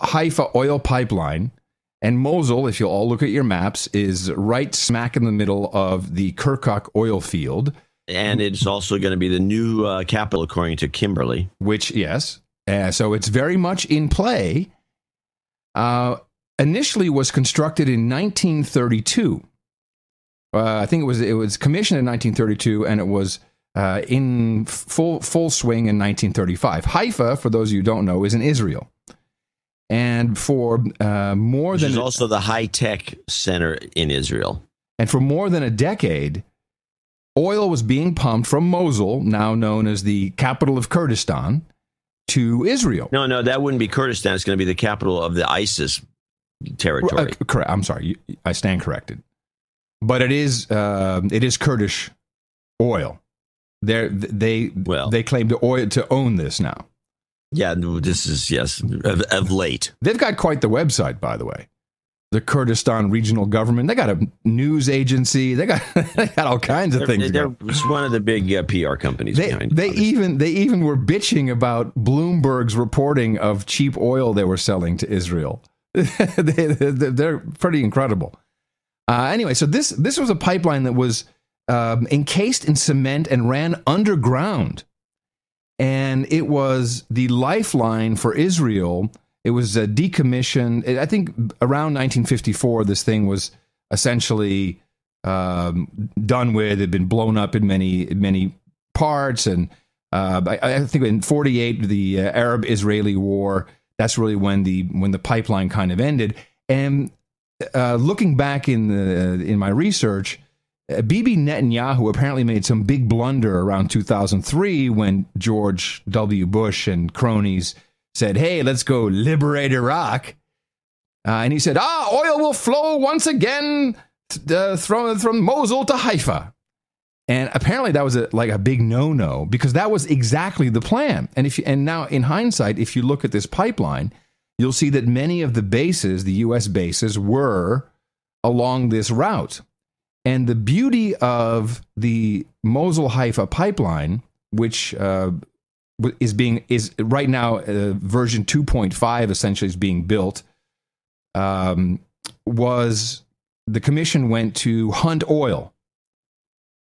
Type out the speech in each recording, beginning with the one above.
Haifa oil pipeline. And Mosul, if you'll all look at your maps, is right smack in the middle of the Kirkuk oil field. And it's also going to be the new capital, according to Kimberly. Which, yes. So it's very much in play. Initially was constructed in 1932. I think it was commissioned in 1932, and it was in full swing in 1935. Haifa, for those of you who don't know, is in Israel. And for more Which than... is also the high-tech center in Israel. And for more than a decade, oil was being pumped from Mosul, now known as the capital of Kurdistan, to Israel. No, that wouldn't be Kurdistan. It's going to be the capital of the ISIS territory. Correct. I'm sorry. I stand corrected. But it is Kurdish oil. They claim to own this now. Yeah, this is, yes, of late. They've got quite the website, by the way. The Kurdistan Regional Government. They got a news agency. They got all kinds of things. It's one of the big PR companies behind it. They even were bitching about Bloomberg's reporting of cheap oil they were selling to Israel. They're pretty incredible. Anyway, so this was a pipeline that was encased in cement and ran underground. And it was the lifeline for Israel. It was decommissioned. I think around 1954, this thing was essentially done with. It had been blown up in many parts. And I think in 48, the Arab-Israeli War, that's really when the pipeline kind of ended. And looking back in my research, Bibi Netanyahu apparently made some big blunder around 2003 when George W. Bush and cronies said, hey, let's go liberate Iraq. And he said, oil will flow once again from Mosul to Haifa. And apparently that was a big no-no, because that was exactly the plan. And now in hindsight, if you look at this pipeline, you'll see that many of the bases, the U.S. bases, were along this route. And the beauty of the Mosul-Haifa pipeline, which is right now version 2.5 essentially is being built, was the commission went to Hunt Oil.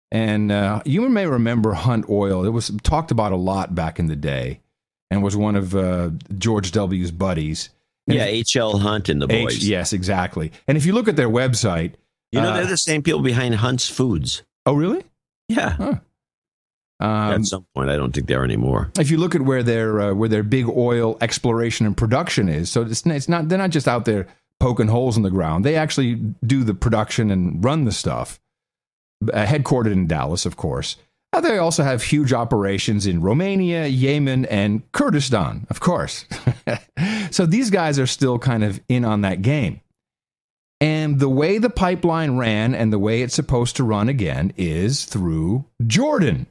And you may remember Hunt Oil. It was talked about a lot back in the day and was one of George W.'s buddies. And H.L. Hunt and the boys. Yes, exactly. And if you look at their website... they're the same people behind Hunt's Foods. Oh, really? Yeah. Huh. At some point, I don't think they're anymore. If you look at where their big oil exploration and production is, so it's not they're not just out there poking holes in the ground. They actually do the production and run the stuff. Headquartered in Dallas, of course. They also have huge operations in Romania, Yemen, and Kurdistan, of course. So these guys are still kind of in on that game. And the way the pipeline ran and the way it's supposed to run again is through Jordan.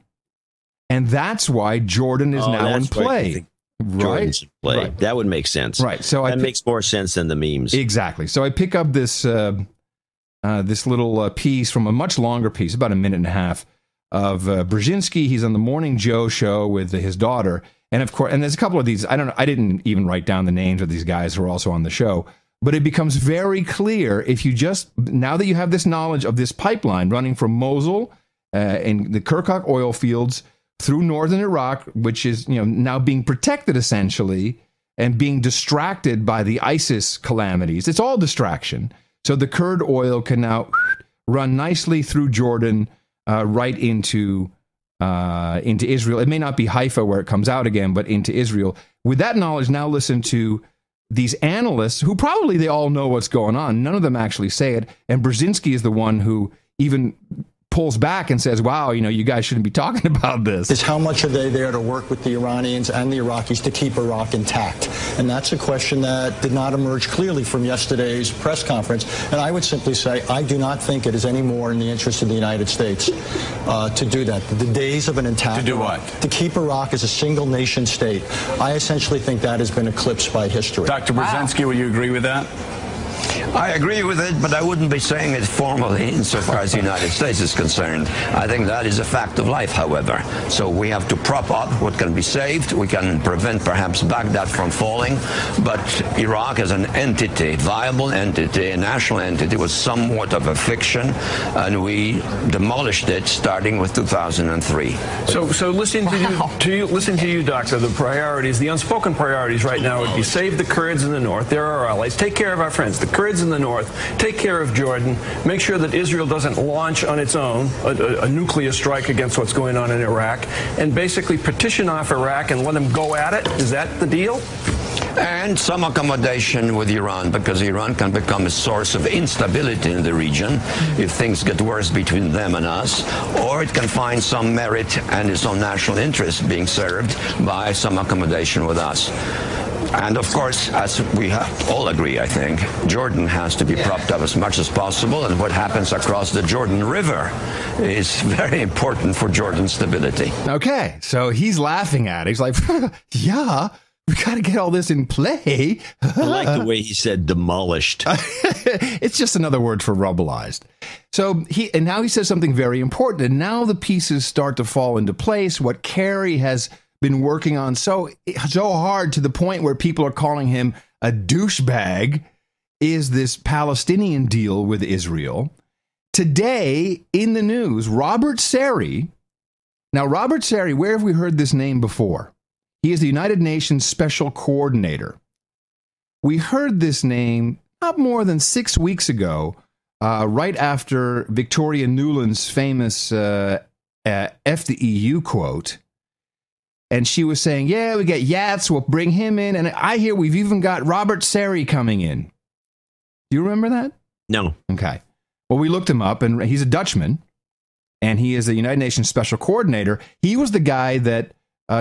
And that's why Jordan is now in play. Jordan's in play. Right. That would make sense. Right. So that makes more sense than the memes. Exactly. So I pick up this this little piece from a much longer piece, about a minute and a half, of Brzezinski. He's on the Morning Joe show with his daughter. And of course, and there's a couple of these. I didn't even write down the names of these guys who are also on the show. But it becomes very clear if you now that you have this knowledge of this pipeline running from Mosul and the Kirkuk oil fields through northern Iraq, which is now being protected essentially and being distracted by the ISIS calamities. It's all distraction. So the Kurd oil can now run nicely through Jordan right into Israel. It may not be Haifa where it comes out again, but into Israel. With that knowledge, now listen to these analysts who probably they all know what's going on. None of them actually say it. And Brzezinski is the one who even pulls back and says, wow, you guys shouldn't be talking about this. Is how much are they there to work with the Iranians and the Iraqis to keep Iraq intact? And that's a question that did not emerge clearly from yesterday's press conference. And I would simply say, I do not think it is any more in the interest of the United States to do that. The days of an intact... To do what? To keep Iraq as a single nation state. I essentially think that has been eclipsed by history. Dr. Brzezinski, would you agree with that? I agree with it, but I wouldn't be saying it formally insofar as the United States is concerned. I think that is a fact of life, however. So we have to prop up what can be saved. We can prevent perhaps Baghdad from falling, but Iraq as an entity, viable entity, a national entity, was somewhat of a fiction, and we demolished it starting with 2003. So listening to you, Doctor, the priorities, the unspoken priorities right now would be save the Kurds in the north. They're our allies. Take care of our friends, the Kurds in the north. Take care of Jordan. Make sure that Israel doesn't launch on its own a nuclear strike against what's going on in Iraq, and basically petition off Iraq and let them go at it. Is that the deal? And some accommodation with Iran, because Iran can become a source of instability in the region if things get worse between them and us, or it can find some merit and its own national interest being served by some accommodation with us. And of course, as we all agree, I think, Jordan has to be propped up as much as possible, and what happens across the Jordan River is very important for Jordan's stability. Okay, so he's laughing at it. He's like, yeah, we got to get all this in play. I like the way he said demolished. It's just another word for rubbleized. So now he says something very important, and now the pieces start to fall into place. What Kerry has been working on so hard, to the point where people are calling him a douchebag, is this Palestinian deal with Israel. Today in the news, Robert Sari. Now, Robert Sari, where have we heard this name before? He is the United Nations Special Coordinator. We heard this name not more than 6 weeks ago, right after Victoria Nuland's famous F the EU quote. And she was saying, yeah, we got Yats, we'll bring him in. And I hear we've even got Robert Sari coming in. Do you remember that? No. Okay. Well, we looked him up, and he's a Dutchman, and he is the United Nations Special Coordinator. He was the guy that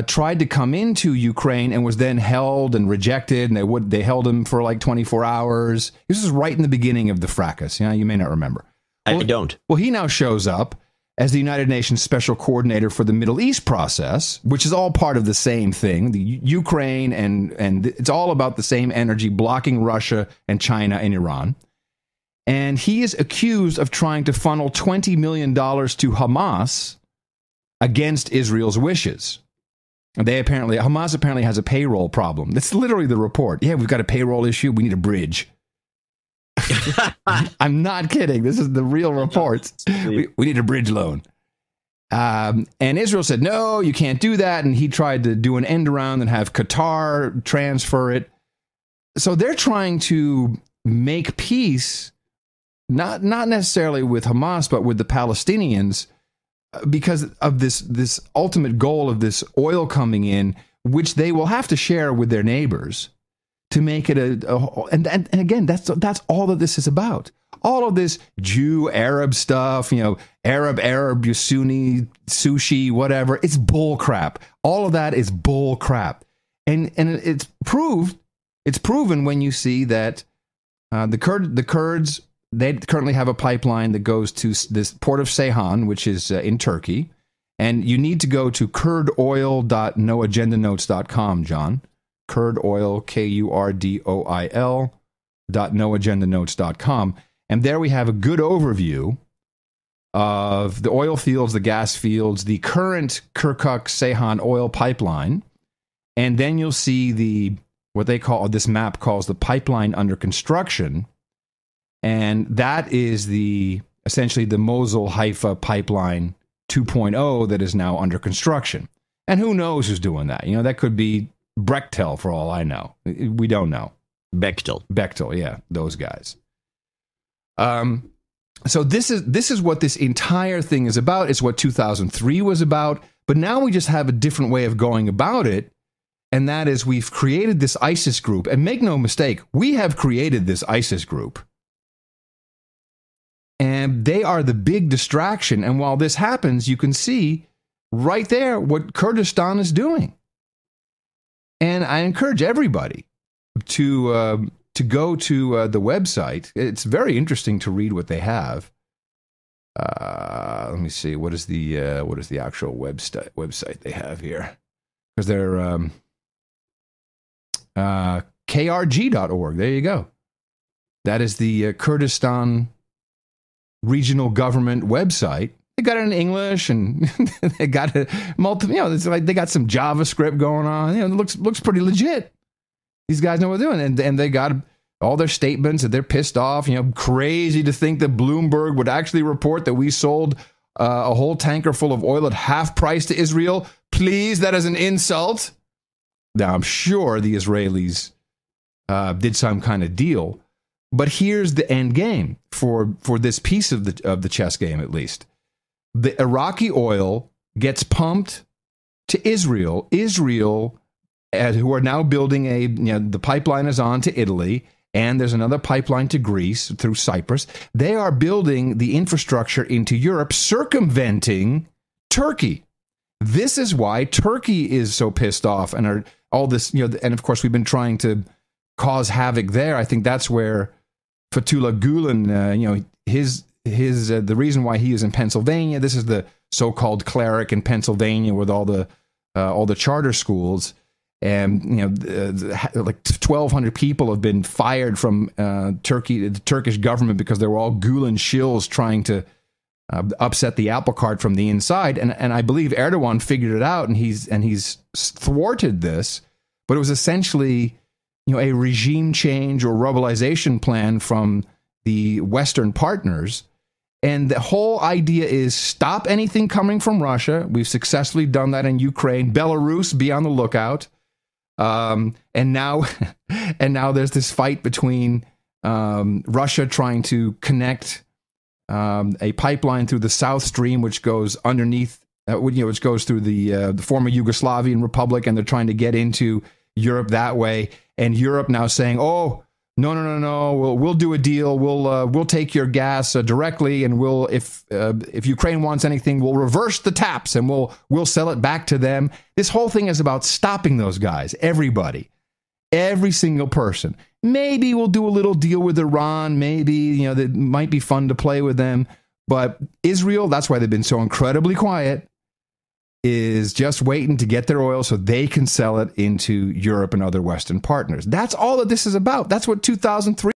tried to come into Ukraine and was then held and rejected, and they held him for like 24 hours. This is right in the beginning of the fracas. You may not remember. I don't. Well, he now shows up as the United Nations Special Coordinator for the Middle East process, which is all part of the same thing, the Ukraine, and it's all about the same energy, blocking Russia and China and Iran. And he is accused of trying to funnel $20 million to Hamas against Israel's wishes. Hamas apparently has a payroll problem. That's literally the report. Yeah, we've got a payroll issue. We need a bridge. I'm not kidding. This is the real reports. We need a bridge loan. And Israel said, no, you can't do that. And he tried to do an end around and have Qatar transfer it. So they're trying to make peace, not necessarily with Hamas, but with the Palestinians, because of this ultimate goal of this oil coming in, which they will have to share with their neighbors to make it and again, that's all that this is about. All of this Jew-Arab stuff, Arab, Sunni, sushi, whatever, it's bull crap. All of that is bull crap. And it's proven when you see that the Kurds, they currently have a pipeline that goes to this port of Ceyhan, which is in Turkey. And you need to go to kurdoil.noagendanotes.com, John. Kurdoil, KURDOIL.noagendanotes.com. And there we have a good overview of the oil fields, the gas fields, the current Kirkuk-Ceyhan oil pipeline. And then you'll see what this map calls the pipeline under construction. And that is essentially the Mosul-Haifa pipeline 2.0 that is now under construction. And who knows who's doing that? That could be Brechtel, for all I know. We don't know. Bechtel, yeah, those guys. So this is what this entire thing is about. It's what 2003 was about. But now we just have a different way of going about it. And that is, we've created this ISIS group. And make no mistake, we have created this ISIS group. And they are the big distraction. And while this happens, you can see right there what Kurdistan is doing. And I encourage everybody to go to the website. It's very interesting to read what they have. Let me see. What is the actual website they have here? Because they're krg.org. There you go. That is the Kurdistan regional government website. They got it in English, and they got it it's like they got some JavaScript going on. It looks pretty legit. These guys know what they're doing, and they got all their statements that they're pissed off. Crazy to think that Bloomberg would actually report that we sold a whole tanker full of oil at half price to Israel. Please, that is an insult. Now, I'm sure the Israelis did some kind of deal, but here's the end game for this piece of the chess game, at least. The Iraqi oil gets pumped to Israel. Israel, who are now building the pipeline is on to Italy, and there's another pipeline to Greece through Cyprus. They are building the infrastructure into Europe, circumventing Turkey. This is why Turkey is so pissed off and are all this, and of course we've been trying to cause havoc there. I think that's where Fethullah Gulen, the reason why he is in Pennsylvania. This is the so-called cleric in Pennsylvania with all the charter schools, and like 1,200 people have been fired from Turkey, the Turkish government, because they were all Gulen shills trying to upset the apple cart from the inside. And I believe Erdogan figured it out, and he's thwarted this. But it was essentially a regime change or rubblization plan from the Western partners. And the whole idea is stop anything coming from Russia. We've successfully done that in Ukraine. Belarus, be on the lookout. And now there's this fight between Russia trying to connect a pipeline through the South Stream, which goes underneath, which goes through the former Yugoslavian Republic, and they're trying to get into Europe that way. And Europe now saying, "Oh, no, we'll do a deal. We'll take your gas directly, and if Ukraine wants anything, we'll reverse the taps and we'll sell it back to them." This whole thing is about stopping those guys. Everybody, every single person. Maybe we'll do a little deal with Iran. Maybe that might be fun to play with them. But Israel, that's why they've been so incredibly quiet, is just waiting to get their oil so they can sell it into Europe and other Western partners. That's all that this is about. That's what 2003